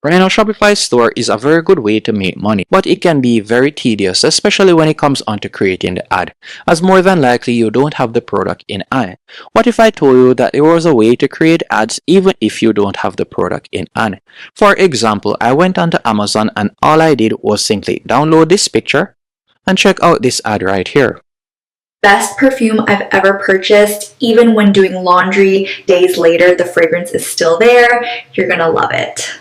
Right now, Shopify store is a very good way to make money, but it can be very tedious, especially when it comes on to creating the ad, as more than likely you don't have the product in eye. What if I told you that there was a way to create ads even if you don't have the product in eye? For example, I went onto Amazon and all I did was simply download this picture and check out this ad right here. Best perfume I've ever purchased. Even when doing laundry days later, the fragrance is still there. You're gonna love it.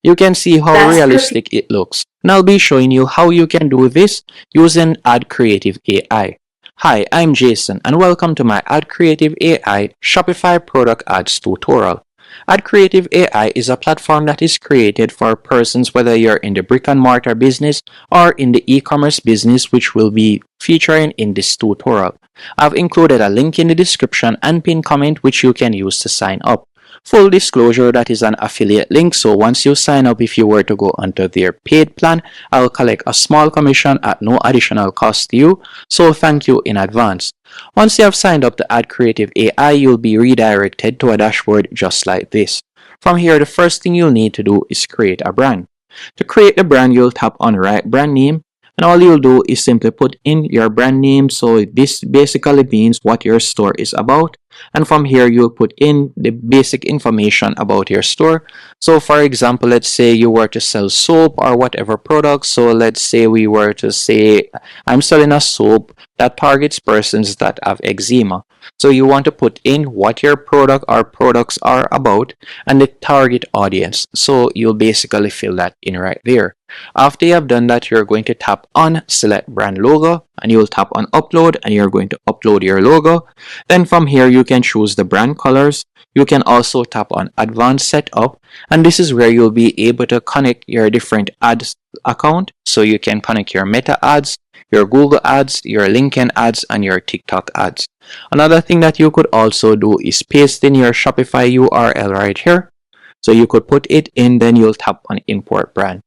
You can see how realistic it looks. And I'll be showing you how you can do this using Adcreative AI. Hi, I'm Jason and welcome to my Adcreative AI Shopify product ads tutorial. Adcreative AI is a platform that is created for persons whether you're in the brick and mortar business or in the e-commerce business, which will be featuring in this tutorial. I've included a link in the description and pinned comment which you can use to sign up. Full disclosure, that is an affiliate link, so once you sign up, if you were to go onto their paid plan, I'll collect a small commission at no additional cost to you, so thank you in advance. Once you have signed up to Adcreative AI, you'll be redirected to a dashboard just like this. From here, the first thing you'll need to do is create a brand. To create the brand, you'll tap on Write Brand Name, and all you'll do is simply put in your brand name, so this basically means what your store is about. And from here, you'll put in the basic information about your store. So for example, let's say you were to sell soap or whatever product. So let's say we were to say, I'm selling a soap that targets persons that have eczema. So you want to put in what your product or products are about and the target audience. So you'll basically fill that in right there. After you have done that, you're going to tap on Select Brand Logo and you'll tap on Upload and you're going to upload your logo. Then from here, you can choose the brand colors. You can also tap on Advanced Setup, and this is where you'll be able to connect your different ads account. So you can connect your Meta ads, your Google ads, your LinkedIn ads, and your TikTok ads. Another thing that you could also do is paste in your Shopify URL right here. So you could put it in, then you'll tap on Import Brand.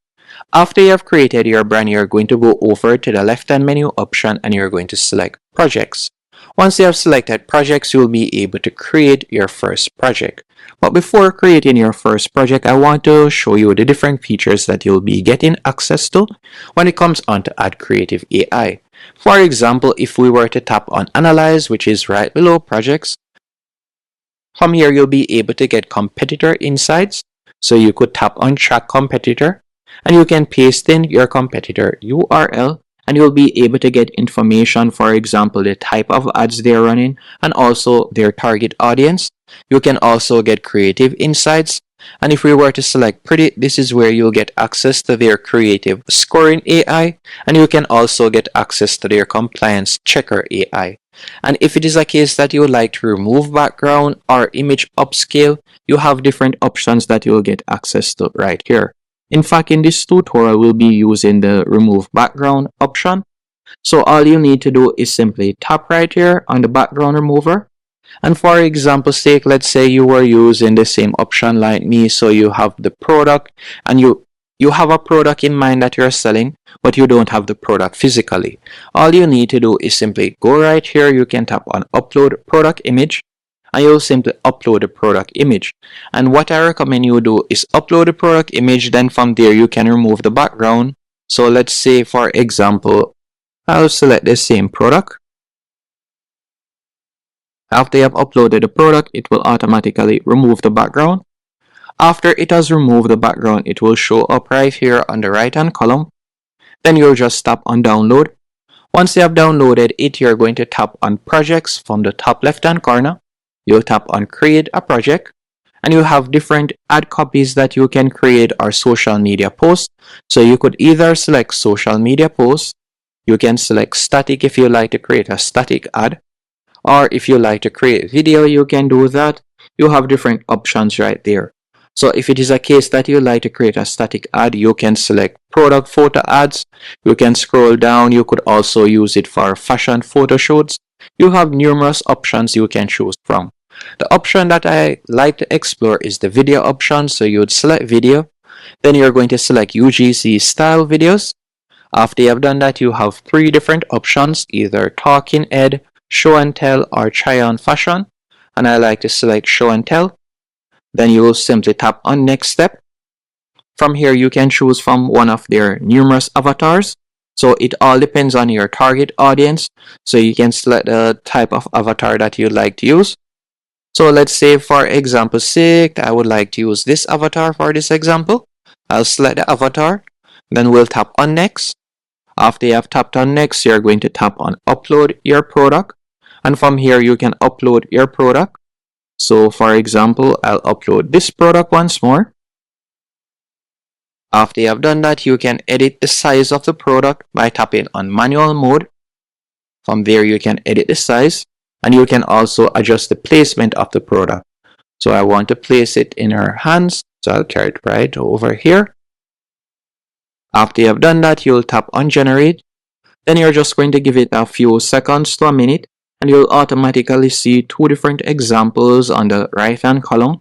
After you have created your brand, you're going to go over to the left-hand menu option and you're going to select Projects. Once you have selected projects, you'll be able to create your first project. But before creating your first project, I want to show you the different features that you'll be getting access to when it comes on to Adcreative AI. For example, if we were to tap on Analyze, which is right below Projects, from here you'll be able to get competitor insights. So you could tap on Track Competitor and you can paste in your competitor URL. And you'll be able to get information, for example, the type of ads they're running and also their target audience. You can also get creative insights. And if we were to select Predict, this is where you'll get access to their creative scoring AI. And you can also get access to their compliance checker AI. And if it is a case that you would like to remove background or image upscale, you have different options that you'll get access to right here. In fact, in this tutorial, we'll be using the remove background option. So all you need to do is simply tap right here on the background remover. And for example's sake, let's say you were using the same option like me. So you have the product and you have a product in mind that you're selling, but you don't have the product physically. All you need to do is simply go right here. You can tap on Upload Product Image. And you'll simply upload the product image. And what I recommend you do is upload the product image, then from there you can remove the background. So let's say, for example, I'll select the same product. After you have uploaded the product, it will automatically remove the background. After it has removed the background, it will show up right here on the right hand column. Then you'll just tap on Download. Once you have downloaded it, you're going to tap on Projects from the top left hand corner. You'll tap on Create a Project and you have different ad copies that you can create or social media posts. So you could either select social media posts, you can select static if you like to create a static ad, or if you like to create video, you can do that. You have different options right there. So if it is a case that you like to create a static ad, you can select product photo ads. You can scroll down. You could also use it for fashion photo shoots. You have numerous options you can choose from. The option that I like to explore is the video option. So you would select video. Then you're going to select UGC style videos. After you have done that, you have three different options, either talking head, show and tell, or try on fashion. And I like to select show and tell. Then you will simply tap on next step. From here, you can choose from one of their numerous avatars. So it all depends on your target audience. So you can select the type of avatar that you'd like to use. So let's say for example sake, I would like to use this avatar for this example. I'll select the avatar, then we'll tap on next. After you have tapped on next, you're going to tap on upload your product. And from here, you can upload your product. So for example, I'll upload this product once more. After you have done that, you can edit the size of the product by tapping on manual mode. From there, you can edit the size, and you can also adjust the placement of the product. So I want to place it in her hands, so I'll carry it right over here. After you have done that, you'll tap on generate. Then you're just going to give it a few seconds to a minute, and you'll automatically see two different examples on the right hand column.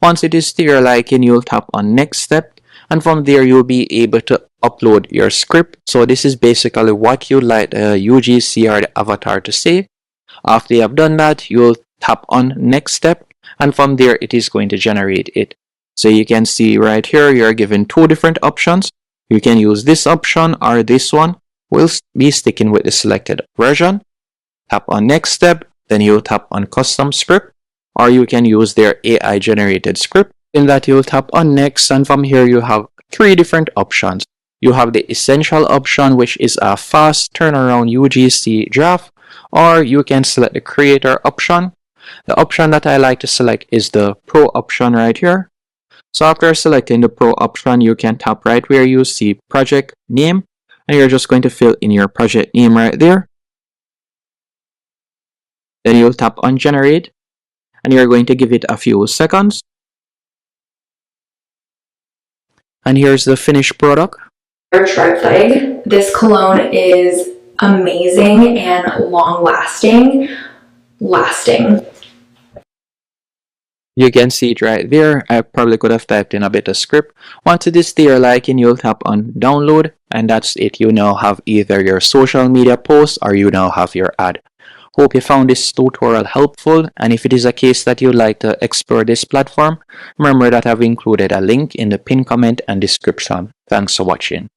Once it is to your liking, you'll tap on next step, and from there you'll be able to upload your script. So this is basically what you'd like the UGC or the avatar to say. After you have done that, you'll tap on next step, and from there it is going to generate it. So you can see right here you're given two different options. You can use this option or this one. We'll be sticking with the selected version. Tap on next step, then you'll tap on custom script, or you can use their AI generated script. In that, you'll tap on next, and from here you have three different options. You have the essential option, which is a fast turnaround UGC draft, or you can select the creator option. The option that I like to select is the pro option right here. So after selecting the pro option, you can tap right where you see project name, and you're just going to fill in your project name right there. Then you'll tap on generate, and you're going to give it a few seconds. And here's the finished product. Tripleg. This cologne is amazing and long-lasting. You can see it right there. I probably could have typed in a bit of script. Once it is to your liking, you'll tap on download, and that's it. You now have either your social media post or you now have your ad. Hope you found this tutorial helpful, and if it is a case that you'd like to explore this platform, remember that I've included a link in the pinned comment and description. Thanks for watching.